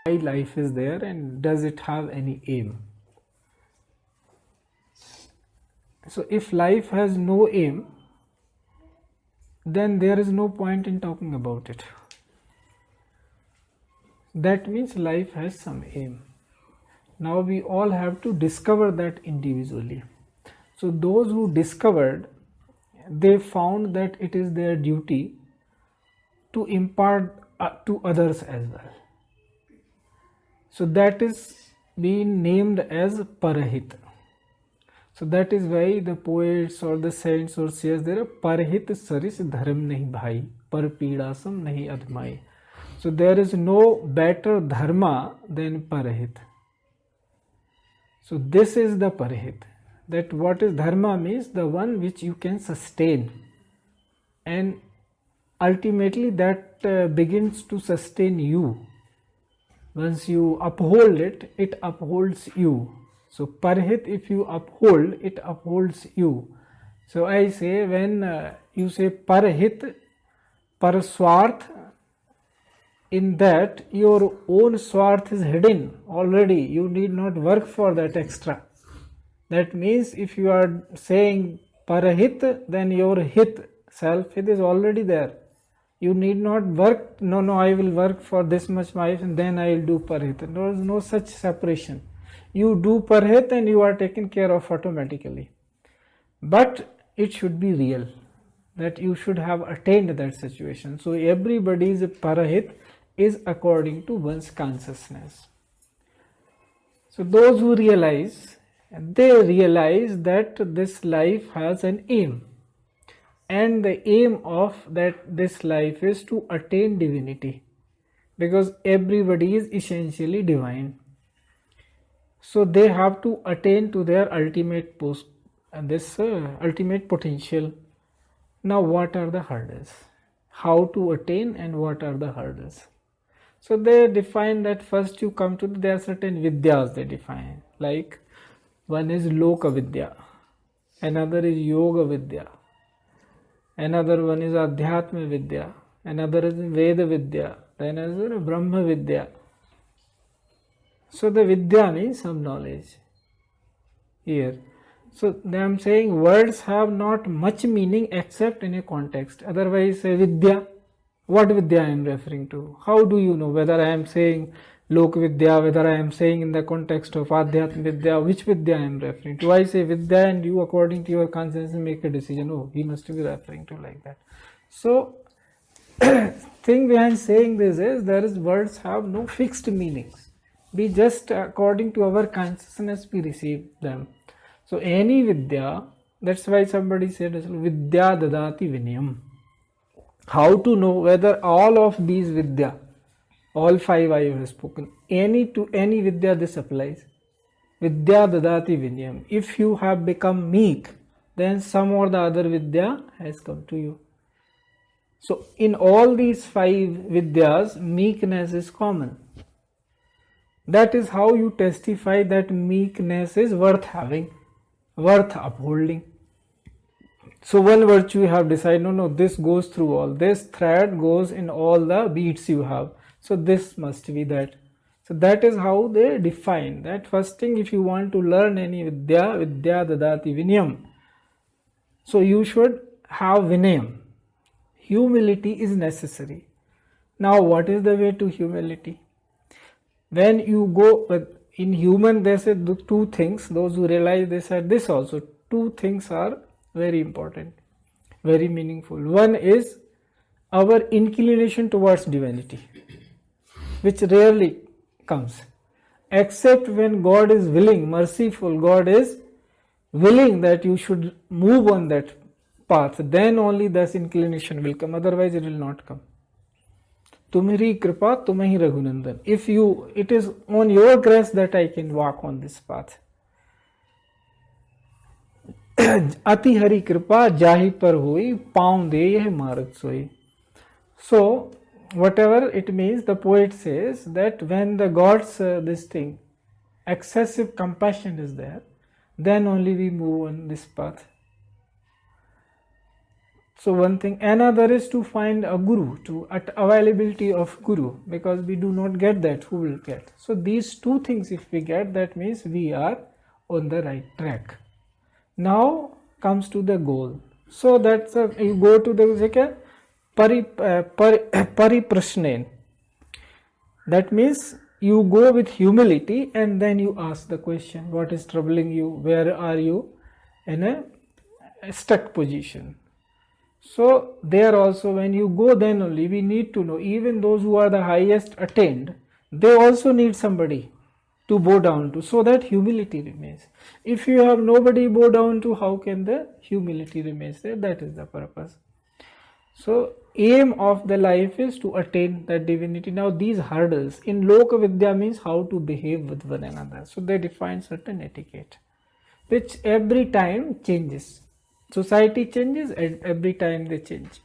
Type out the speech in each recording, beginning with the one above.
why life is there and does it have any aim? So if life has no aim, then there is no point in talking about it. That means life has some aim. Now we all have to discover that individually. So those who discovered, they found that it is their duty to impart to others as well. So that is being named as Parahit. So that is why the poets or the saints or says there, Parahit saris dharm nahi bhai, par pidasam nahi admai. So there is no better dharma than Parahit. So this is the Parahit. That what is dharma means the one which you can sustain, and ultimately that begins to sustain you. Once you uphold it, it upholds you. So Parahit, if you uphold, it upholds you. So I say, when you say Parahit, Paraswarth, in that your own swarth is hidden already. You need not work for that extra. That means if you are saying Parahit, then your hit, self-hit is already there. You need not work, no, I will work for this much life and then I will do Parahit. There is no such separation. You do Parahit and you are taken care of automatically. But it should be real, that you should have attained that situation. So everybody's Parahit is according to one's consciousness. So those who realize, they realize that this life has an aim. And the aim of this life is to attain divinity, because everybody is essentially divine. So they have to attain to their ultimate ultimate potential. Now what are the hurdles? How to attain and what are the hurdles? So they define that first you come to, there are certain vidyas they define. Like one is Loka Vidya, another is Yoga Vidya, another one is Adhyatma Vidya, another is Veda Vidya, then another Brahma Vidya. So the Vidya means some knowledge here. So I am saying words have not much meaning except in a context. Otherwise, Vidya, what Vidya I am referring to? How do you know whether I am saying Lok Vidya, whether I am saying in the context of Adhyatma Vidya, which Vidya I am referring to? I say Vidya and you according to your conscience make a decision. Oh, he must be referring to like that. So thing behind saying this is words have no fixed meanings. We just according to our consciousness we receive them. So any Vidya, that's why somebody said Vidya Dadati Vinayam. How to know whether all of these Vidya, all five I have spoken, to any Vidya this applies. Vidya Dadati Vinayam. If you have become meek, then some or the other Vidya has come to you. So in all these five Vidyas, meekness is common. That is how you testify that meekness is worth having, worth upholding. So one virtue you have decided, no, this goes through all. This thread goes in all the beads you have. So this must be that. So that is how they define that. First thing, if you want to learn any Vidya, Vidya Dadati Vinayam. So you should have Vinayam. Humility is necessary. Now what is the way to humility? When you go in human, they said two things. Those who realize, they said this also. Two things are very important, very meaningful. One is our inclination towards divinity, which rarely comes, except when God is willing, merciful. God is willing that you should move on that path. Then only this inclination will come. Otherwise, it will not come. Tumhari kripa, tumhi raghunandan. It is on your grace that I can walk on this path. Ati hari kripa jahi par hui, paun de yeh marg soi. So whatever it means, the poet says that when the God's excessive compassion is there, then only we move on this path. So one thing, another is to find a guru, to at availability of guru, because we do not get that, who will get? So these two things if we get, that means we are on the right track. Now comes to the goal. So that's you go to the pariprashnen. That means you go with humility and then you ask the question, what is troubling you? Where are you in a stuck position? So there also when you go, then only we need to know, even those who are the highest attained, they also need somebody to bow down to, so that humility remains. If you have nobody bow down to, how can the humility remain there? That is the purpose. So aim of the life is to attain that divinity. Now these hurdles in Loka Vidya means how to behave with one another. So they define certain etiquette, which every time changes. Society changes and every time they change.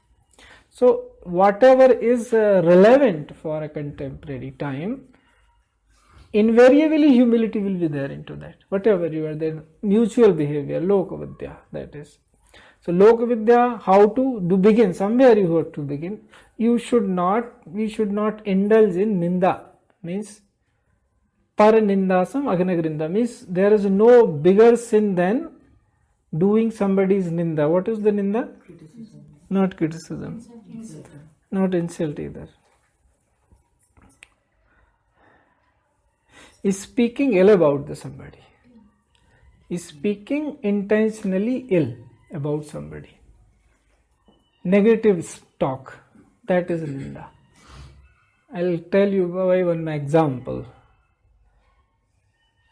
So whatever is relevant for a contemporary time, invariably humility will be there into that. Whatever you are there, mutual behavior, Loka Vidya, that is. So Loka Vidya, how to begin? Somewhere you have to begin. We should not indulge in ninda, means paranindasam agnagrinda, means there is no bigger sin than doing somebody's ninda. What is the ninda? Criticism. Not criticism. Insult. Not insult either. Is speaking ill about somebody. Is speaking intentionally ill about somebody. Negative talk. That is ninda. I'll tell you by one example.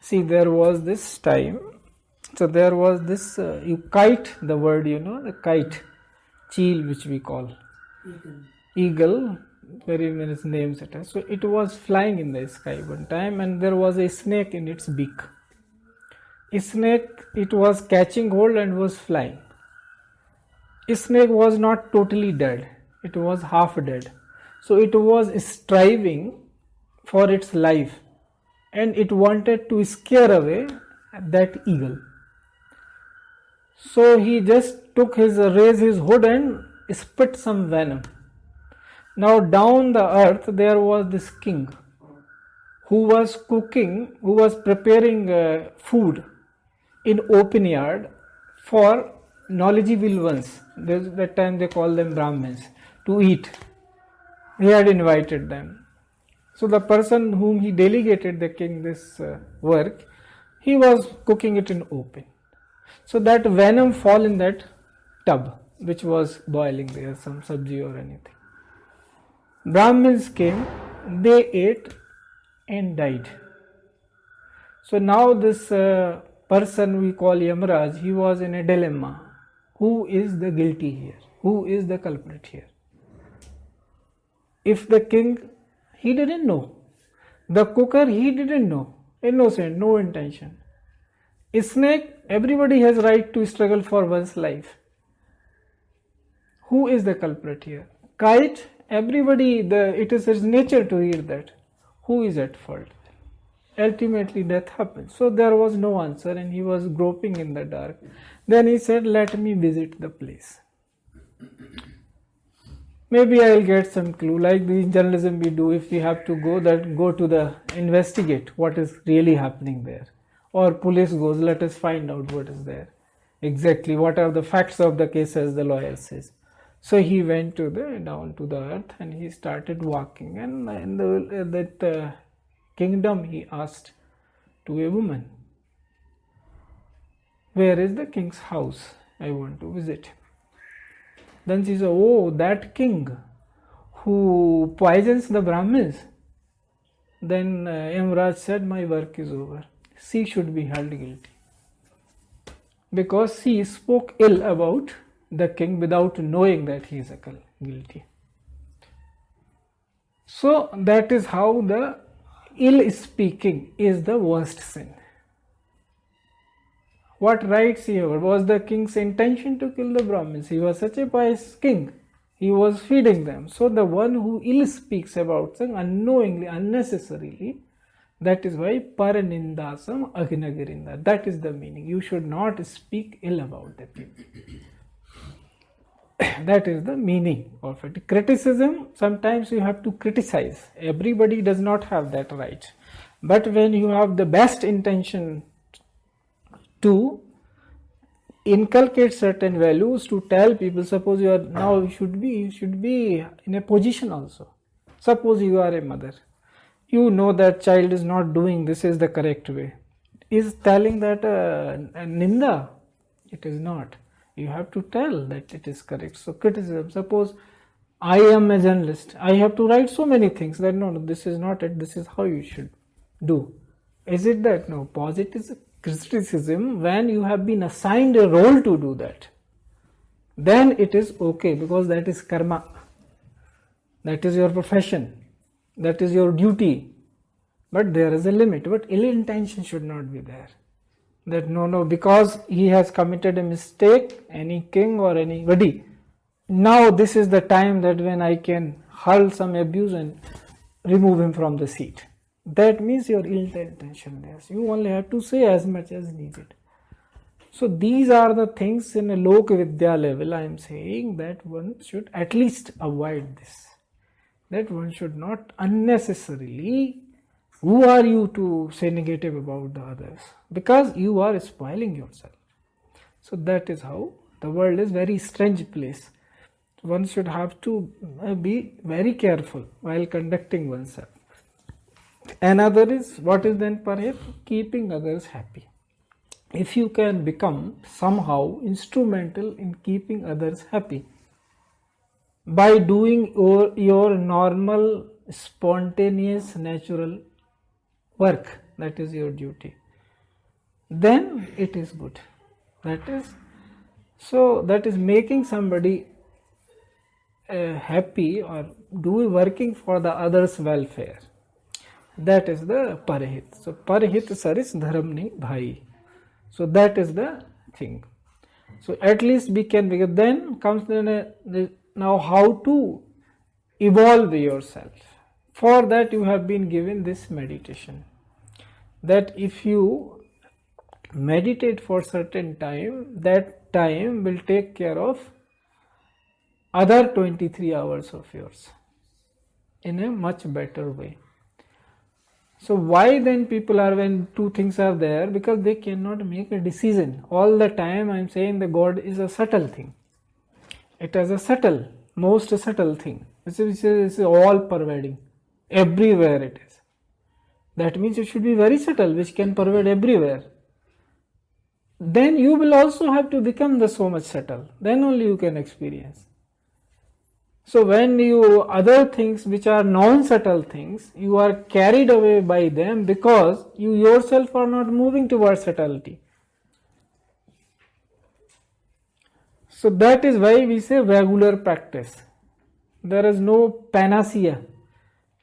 See, there was this time. So there was this, you kite, the word, the kite, cheel, which we call. Eagle, very many names it has. So it was flying in the sky one time and there was a snake in its beak. A snake, it was catching hold and was flying. A snake was not totally dead. It was half dead. So it was striving for its life and it wanted to scare away that eagle. So he just raised his hood and spit some venom. Now down the earth there was this king who was preparing food in open yard for knowledgeable ones. That time they call them Brahmins, to eat. He had invited them. So the person whom he delegated, the king, this work, he was cooking it in open. So that venom fall in that tub which was boiling there, some sabji or anything. Brahmins came, they ate and died. So now this person we call Yamaraj, he was in a dilemma. Who is the guilty here? Who is the culprit here? If the king, he didn't know. The cooker, he didn't know. Innocent, no intention. A snake, everybody has right to struggle for one's life. Who is the culprit here? Kite, everybody, it is his nature to hear that. Who is at fault? Ultimately death happens. So there was no answer and he was groping in the dark. Then he said, let me visit the place. Maybe I will get some clue, like the journalism we do. If we have to go to the investigate what is really happening there. Or police goes, let us find out what is there. Exactly, what are the facts of the case, as the lawyer says. So he went down to the earth and he started walking. And in that kingdom he asked to a woman, where is the king's house? I want to visit. Then she said, oh, that king who poisons the Brahmins. Then Yamraj said, my work is over. She should be held guilty. Because she spoke ill about the king without knowing that he is guilty. So that is how the ill speaking is the worst sin. What rights he had? Was the king's intention to kill the Brahmins? He was such a pious king. He was feeding them. So the one who ill speaks about them unknowingly, unnecessarily, that is why paranindasam agnagirinda. That is the meaning. You should not speak ill about the people. That is the meaning of it. Criticism, sometimes you have to criticize. Everybody does not have that right. But when you have the best intention to inculcate certain values, to tell people, suppose you are now, you should be in a position also. Suppose you are a mother, you know that child is not doing this is the correct way. Is telling that a ninda? It is not. You have to tell that it is correct. So criticism, suppose I am a journalist, I have to write so many things that no, this is not it, this is how you should do. Is it that? No. Positive criticism, when you have been assigned a role to do that, then it is okay, because that is karma, that is your profession, that is your duty. But there is a limit. But ill intention should not be there. That no, because he has committed a mistake, any king or anybody, now this is the time that when I can hurl some abuse and remove him from the seat. That means your ill intention there. You only have to say as much as needed. So these are the things in a Loka Vidya level I am saying that one should at least avoid this. That one should not unnecessarily, who are you to say negative about the others? Because you are spoiling yourself. So that is how the world is very strange place. One should have to be very careful while conducting oneself. Another is, what is then perhaps? Keeping others happy. If you can become somehow instrumental in keeping others happy by doing your normal, spontaneous, natural work, that is your duty, then it is good. That is making somebody happy or working for the others' welfare. That is the parahit. So parahit saris dharam ni bhai. So that is the thing. So at least we can, because then comes now how to evolve yourself. For that you have been given this meditation. That if you meditate for certain time, that time will take care of other 23 hours of yours in a much better way. So why then people are, when two things are there, because they cannot make a decision. All the time I am saying the God is a subtle thing. It is a subtle, most subtle thing. This is all pervading. Everywhere it is. That means it should be very subtle, which can pervade everywhere. Then you will also have to become so much subtle. Then only you can experience. So when you, other things which are non-subtle things, you are carried away by them because you yourself are not moving towards subtlety. So that is why we say regular practice. There is no panacea.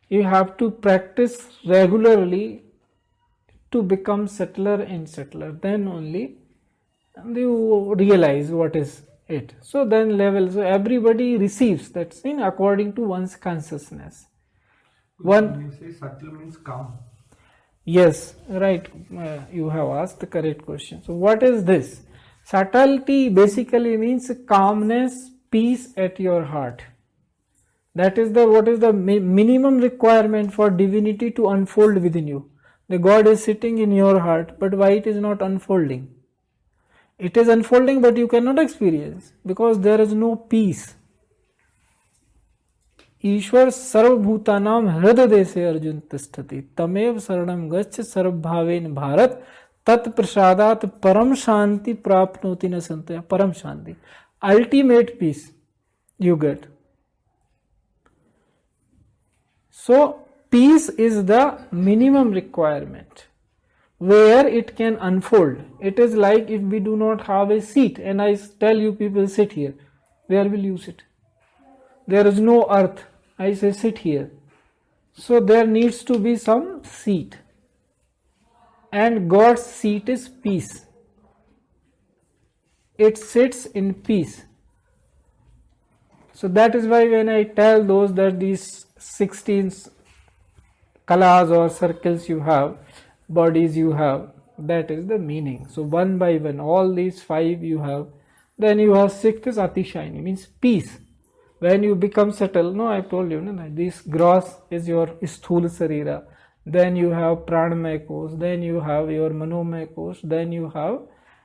You have to practice regularly to become subtler and subtler. Then only you realize what is it. So then levels, so everybody receives that in according to one's consciousness. When you say subtle means calm. Yes, right. You have asked the correct question. So what is this? Subtlety basically means calmness, peace at your heart. That is what is the minimum requirement for divinity to unfold within you. The God is sitting in your heart, but why it is not unfolding? It is unfolding, but you cannot experience because there is no peace. ईश्वर सर्वभूतानां हृदय देशे अर्जुन तिष्ठति तमेव शरणं गच्छ सर्वभावेन भारत तत्प्रसादात् परम शांति प्राप्नोति न संतया. परम शांति, ultimate peace you get. So peace is the minimum requirement where it can unfold. It is like if we do not have a seat and I tell you people sit here, where will you sit? There is no earth. I say sit here. So there needs to be some seat. And God's seat is peace. It sits in peace. So that is why when I tell those that these 16 kalas or circles you have, bodies you have, that is the meaning. So one by one, all these 5 you have Then you have sixth is Atishayini, means peace. When you become settled, no, I told you, no, this gross is your Sthula Sarira. Then you have Pranamaya Kosh, then you have your Manomaya Kosh, then you have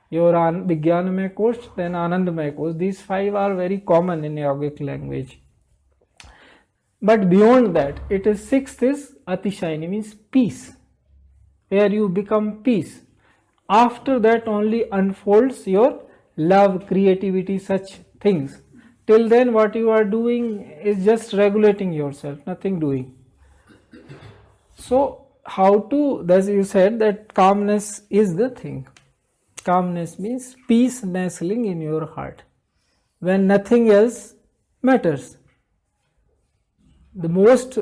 your Vijnanamaya Kosh, then Anandamaya Kosh. These five are very common in yogic language. But beyond that, it is sixth is Atishayini, means peace, where you become peace. After that only unfolds your love, creativity, such things. Till then what you are doing is just regulating yourself, nothing doing. So how to, as you said, that calmness is the thing. Calmness means peace nestling in your heart, when nothing else matters. The most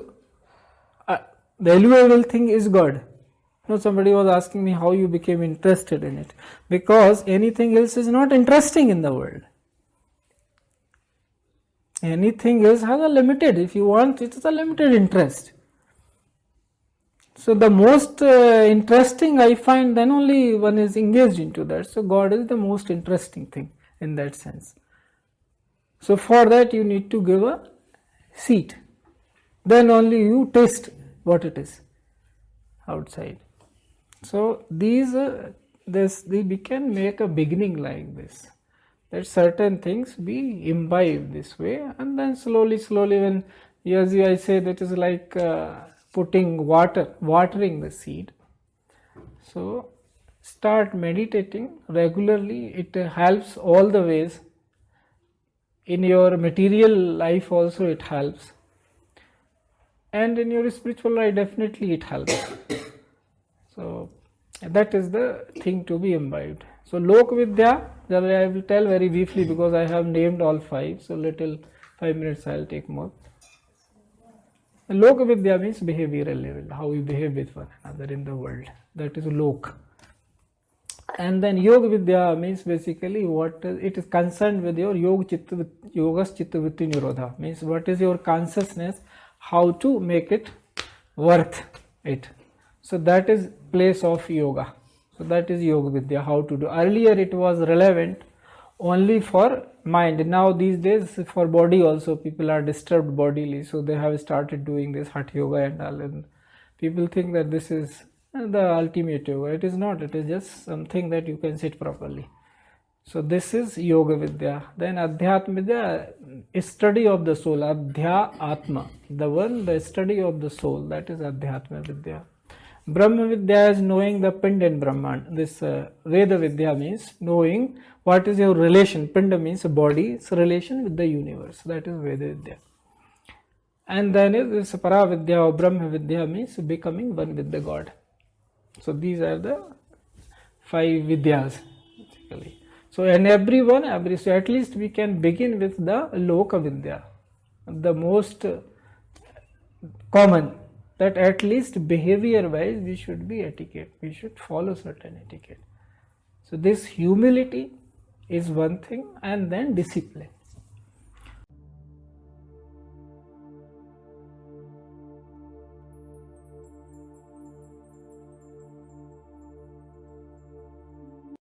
valuable thing is God. Somebody was asking me how you became interested in it. Because anything else is not interesting in the world. Anything else has a limited, if you want, it is a limited interest. So the most interesting I find, then only one is engaged into that. So God is the most interesting thing in that sense. So for that you need to give a seat. Then only you taste what it is outside. So these, we can make a beginning like this. That certain things be imbibed this way, and then slowly, when, as I say, that is like putting watering the seed. So start meditating regularly. It helps all the ways. In your material life also it helps. And in your spiritual life definitely it helps. So that is the thing to be imbibed. So Lok Vidya, I will tell very briefly because I have named all five. So 5 minutes I will take more. Lok Vidya means behavioral level, how we behave with one another in the world. That is Lok. And then Yoga Vidya means basically what it is concerned with your Yogas Chitta Vritti Nirodha, means what is your consciousness, how to make it worth it. So that is place of yoga. So that is Yoga Vidya, how to do. Earlier it was relevant only for mind. Now these days for body also, people are disturbed bodily. So they have started doing this Hatha Yoga and all. And people think that this is the ultimate yoga. It is not. It is just something that you can sit properly. So this is Yoga Vidya. Then Adhyatma Vidya is study of the soul. Adhya Atma. The study of the soul. That is Adhyatma Vidya. Brahma Vidya is knowing the Pind and Brahman. This Veda Vidya means knowing what is your relation. Pinda means body's relation with the universe. That is Veda Vidya. And then is this Para Vidya or Brahma Vidya means becoming one with the God. So these are the 5 Vidyas basically. So and so at least we can begin with the Loka Vidya, the most common, that at least behavior wise we should be etiquette, we should follow certain etiquette. So this humility is one thing, and then discipline.